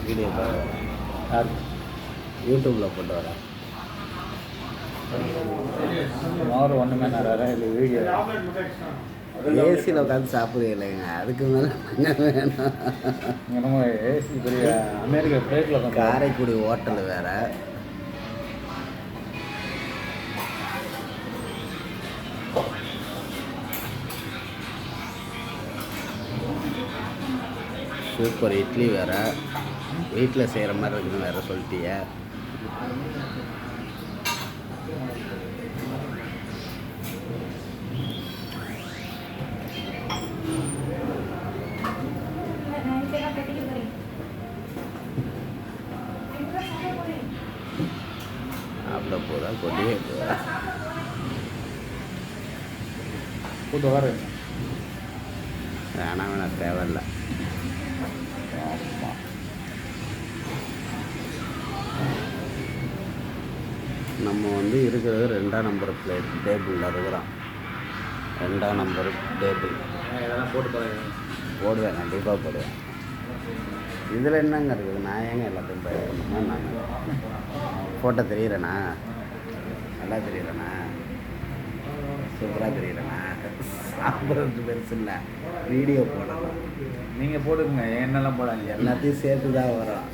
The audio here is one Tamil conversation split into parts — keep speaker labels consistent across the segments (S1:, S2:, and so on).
S1: வீடியோ
S2: யார்
S1: யூடியூப்பில் போட்டு வரேன்.
S2: மோர் ஒன்றுமே நிறையா இது வீடியோ
S1: ஏசியில் உட்காந்து சாப்பிடுறது இல்லைங்க, அதுக்கு மேலே வேணும்.
S2: என்னமோ ஏசி பெரிய அமெரிக்கா ஃப்ளைட்டில் உட்காந்து
S1: காரைக்குடி ஹோட்டலு வேறு. சூப்பர் இட்லி வேறு, வீட்டில் செய்கிற மாதிரி இருக்குன்னு வேறு சொல்லிட்டிய. சாப்பிட போகிறா கொடியே போகிறா
S2: கூட்டு வர
S1: வேணாம் தேவையில்லை. நம்ம வந்து இருக்கிறது 2ஆம் நம்பர் டேபிளில் இருக்கிறோம். 2ஆம் நம்பர் டேபிள்
S2: இதெல்லாம் போட்டு
S1: போடுவேன், கண்டிப்பாக போடுவேன். இதில் என்னங்க இருக்குது? நான் ஏங்க எல்லாத்தையும் பயப்படணுமா? நான் ஃபோட்டோ தெரியுறேண்ணா, நல்லா தெரியுறேண்ணா, சூப்பராக தெரியுறேண்ணா. சாப்பிட்றது பெருசு இல்லை, வீடியோ போடணும்.
S2: நீங்கள் போடுங்க, என்னெல்லாம் போடாங்க
S1: எல்லாத்தையும் சேர்த்து தான் வரும்.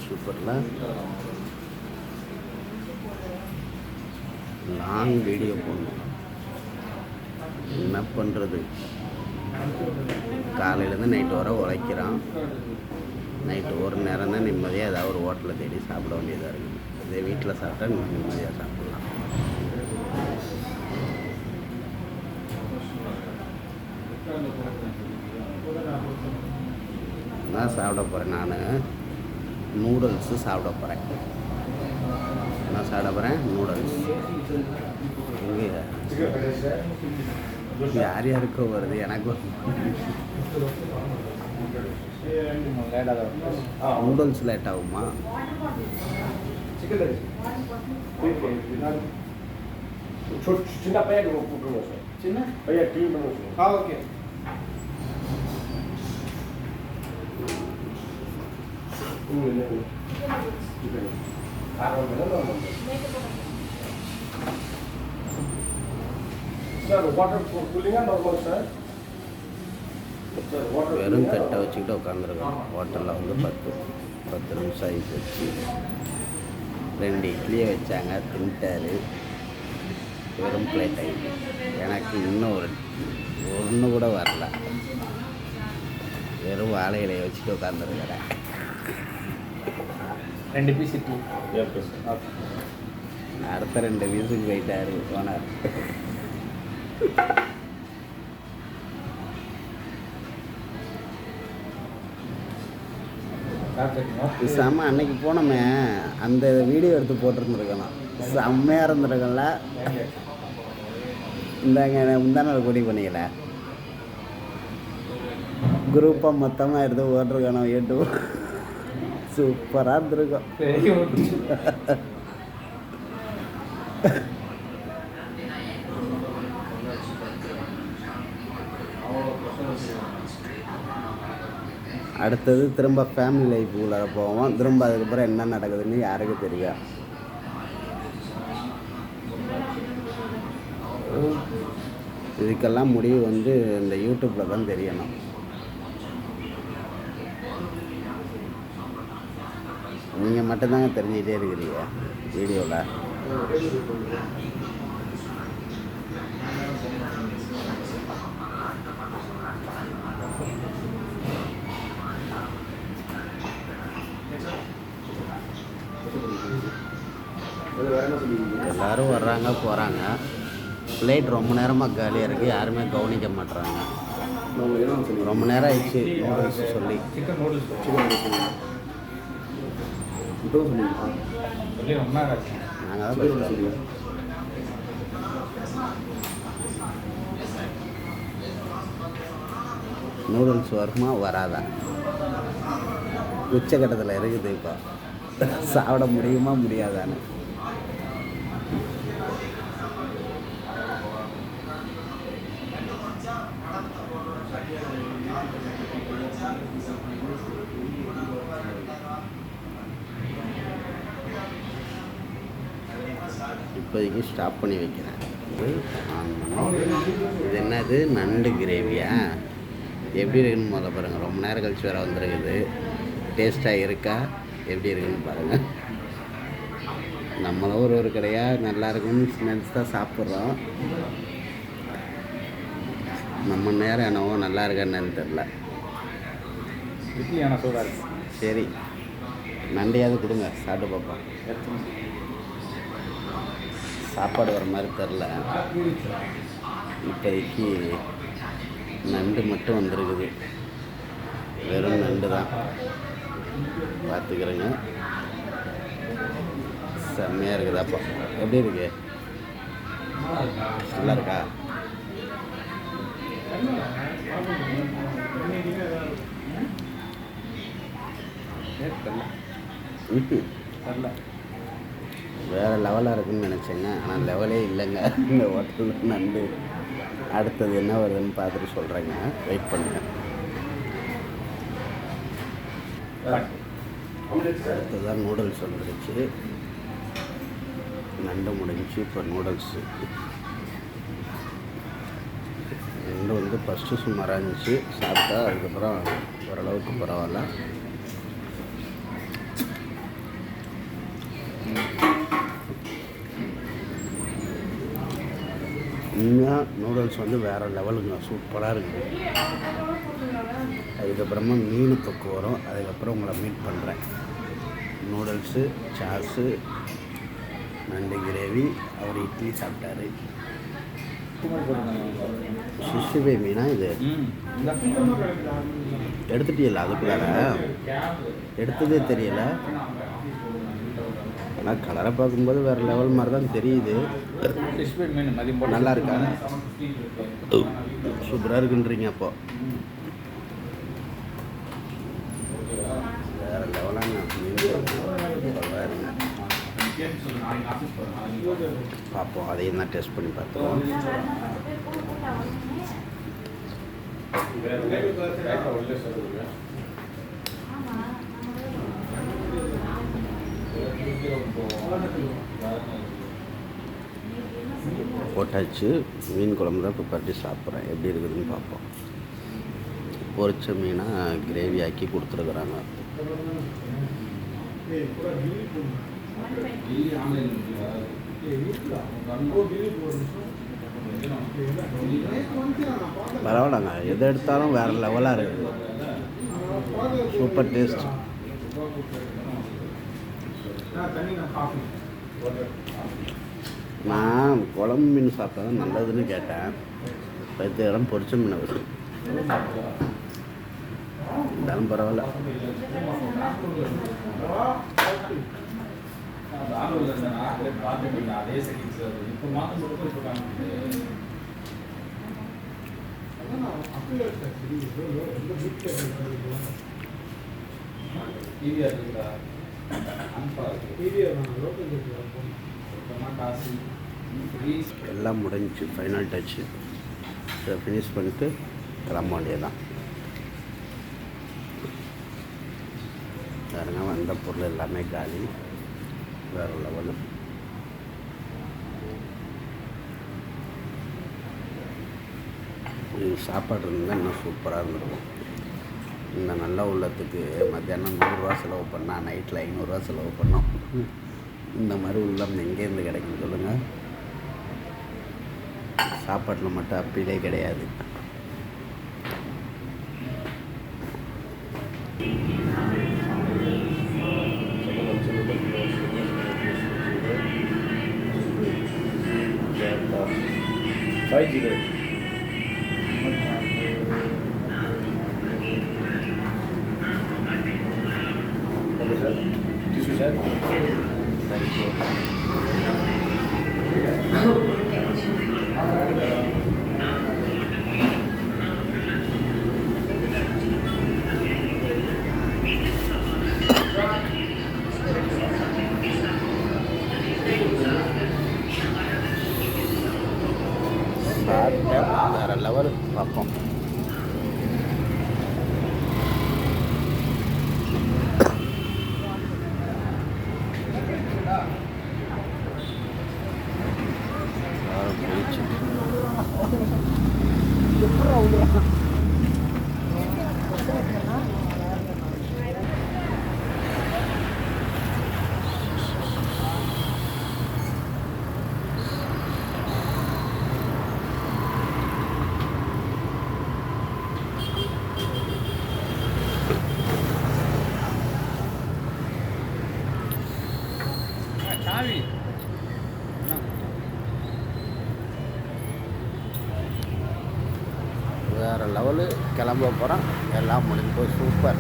S1: சூப்பர்ல லாங் வீடியோ போடணும். என்ன பண்ணுறது, காலையிலேருந்து நைட்டு வர உழைக்கிறான். நைட்டு ஒரு நேரம் தான் நிம்மதியாக ஏதாவது ஒரு ஹோட்டலில் தேடி சாப்பிட வேண்டியதாக இருக்குது. இதே வீட்டில் சாப்பிட்டா நிம்மதியாக சாப்பிட்லாம். நான் சாப்பிட போகிறேன். நான் நூடுல்ஸு சாப்பிட போகிறேன். நான் சாப்பிட போகிறேன் நூடுல்ஸ். யார் யாருக்கோ வருது, எனக்கு நூடுல்ஸ் லேட் ஆகுமா?
S3: சின்ன பையன் சின்ன பையன் க்ளீன் பண்ண. Okay sir. வாட்டர் கூலிங்கா நார்மல் சார்?
S1: வெறும் தட்டை வச்சுக்கிட்டு உட்காந்துருக்கோம். ஹோட்டலில் வந்து 10 நிமிஷம் ஆகி போச்சு. 2 இட்லியை வச்சாங்க, தின்ட்டாரு. வெறும் பிளேட் ஆகிட்டு. எனக்கு இன்னும் ஒன்று கூட வரல. வெறும் வாழை இலையை வச்சுட்டு உட்காந்துருக்கிறேன்.
S2: 2 பீஸ் இட்லி.
S1: அடுத்த 2 பீஸுக்கு போயிட்டாரு ஓனர். செம்ம. அன்னைக்கு போனோமே, அந்த வீடியோ எடுத்து போட்டிருந்துருக்கலாம், செம்மையாக இருந்திருக்கல. இந்தாங்க, முந்தான கூடி பண்ணிக்கல, குரூப்பாக மொத்தமாக எடுத்து ஓட்டிருக்கணும் யூடியூப். சூப்பராக இருந்திருக்கும். அடுத்தது திரும்ப ஃபேமிலி லைஃபுக்குள்ளே போவோம். திரும்ப அதுக்கப்புறம் என்ன நடக்குதுன்னு யாருக்கு தெரியும். இதுக்கெல்லாம் முடிவு வந்து இந்த யூடியூப்பில் தான் தெரியணும். நீங்கள் மட்டும்தாங்க தெரிஞ்சுக்கிட்டே இருக்கிறீங்க வீடியோவில். எல்லோரும் வர்றாங்க போகிறாங்க. ஃப்ளைட் ரொம்ப நேரமாக காலியாக இருக்குது, யாருமே கவனிக்க மாட்டுறாங்க. ரொம்ப நேரம் ஆயிடுச்சு நூடுல்ஸ் சொல்லி. நாங்கள் தான் நூடுல்ஸ் வருமா வராதா உச்சக்கட்டத்தில் இருக்குது. இப்போ சாப்பிட முடியுமா முடியாதான்னு இப்போதைக்கு ஸ்டாப் பண்ணி வைக்கிறேன். ஆன் பண்ணி இது என்னது நண்டு கிரேவியா? எப்படி இருக்குன்னு முதல்ல பாருங்கள். ரொம்ப நேரம் கழிச்சு வேறு வந்துருக்குது. டேஸ்ட்டாக இருக்கா எப்படி இருக்குன்னு பாருங்கள். நம்மளும் ஒரு கடையாக நல்லா இருக்குன்னு நினச்சி தான் சாப்பிட்றோம். நம்ம நேரம் என்னவோ நல்லா இருக்கான்னு தெரில.
S2: இட்லி ஆனால் சூடாக இருக்கு.
S1: சரி, நண்டையாவது கொடுங்க, சாப்பிட்டு பார்ப்போம். சாப்பாடு வர மாதிரி தெரில. இப்போதைக்கு நண்டு மட்டும் வந்திருக்குது. வெறும் நண்டு தான். பார்த்துக்கிறேங்க. செம்மையாக இருக்குது. அப்போ எப்படி இருக்கு? நல்லா இருக்கா?
S2: தெரில,
S1: வேறு லெவலாக இருக்குன்னு நினச்சேங்க. ஆனால் லெவலே இல்லைங்க இந்த ஹோட்டலில் நண்டு. அடுத்தது என்ன வருதுன்னு பார்த்துட்டு சொல்கிறேங்க. வெயிட் பண்ணுங்கள். அடுத்ததான் நூடுல்ஸ் வந்துடுச்சு. நண்டு முடிஞ்சு இப்போ நூடுல்ஸு. நண்டு வந்து ஃபஸ்ட்டு சுமாராக இருந்துச்சு. சாப்பிட்டா அதுக்கப்புறம் ஓரளவுக்கு பரவாயில்ல. உண்மையாக நூடுல்ஸ் வந்து வேறு லெவலுங்க. சூப்பராக இருக்குது. அதுக்கப்புறமா மீன் தொக்கு வரும். அதுக்கப்புறம் உங்களை மீட் பண்ணுறேன். நூடுல்ஸு, சாஸு, நண்டு கிரேவி. அவர் இட்லி சாப்பிட்டாரு. 65 மீனா இது? எடுத்துட்டியல? அதுக்குள்ளார எடுத்ததே தெரியலை. ஆனால் கலரை பார்க்கும்போது வேறு லெவல் மாதிரி தான் தெரியுது. நல்லா இருக்கா? சூப்பராக இருக்குன்றீங்க. அப்போ வேறு லெவலாங்க. பார்ப்போம். அதையும் தான் டெஸ்ட் பண்ணி பார்த்துருவோம். போட்டாச்சு. மீன் குழம்பு தான் இப்போ பரட்டி சாப்பிட்றேன். எப்படி இருக்குதுன்னு பார்ப்போம். பொரிச்ச மீனாக கிரேவி ஆக்கி கொடுத்துருக்குறாங்க. பரவாயில்லங்க. எதை எடுத்தாலும் வேறு லெவலாக இருக்குது. Super taste. நான் குழம்பு மீன் சாப்பிட்டா தான் நல்லதுன்னு கேட்டேன். 10 இடம் பொரிச்ச மீன் வருது. இருந்தாலும் பரவாயில்ல. எல்லாம் முடிஞ்சு ஃபைனல் டச்சு. இதை ஃபினிஷ் பண்ணிட்டு கிளம்ப வேண்டியதான். பாருங்க, வந்த பொருள் எல்லாமே காலி. வேறு லெவலு. இது சாப்பாடு இருந்தால் இன்னும் சூப்பராக இருந்திருக்கும். இந்த நல்ல உள்ளத்துக்கு மத்தியானம் 100 ரூபா செலவு பண்ணால் நைட்டில் 500 ரூபா செலவு பண்ணோம். இந்த மாதிரி உள்ளம் எங்கேருந்து கிடைக்கும் சொல்லுங்கள்? சாப்பாட்டில் மட்டும் அப்பீலே கிடையாது. வேறு லெவல் பார்ப்போம்.
S2: சாவி
S1: வேறு லெவலு கிளம்ப போகிறோம். எல்லாம் முடிஞ்சு போய் சூப்பர்.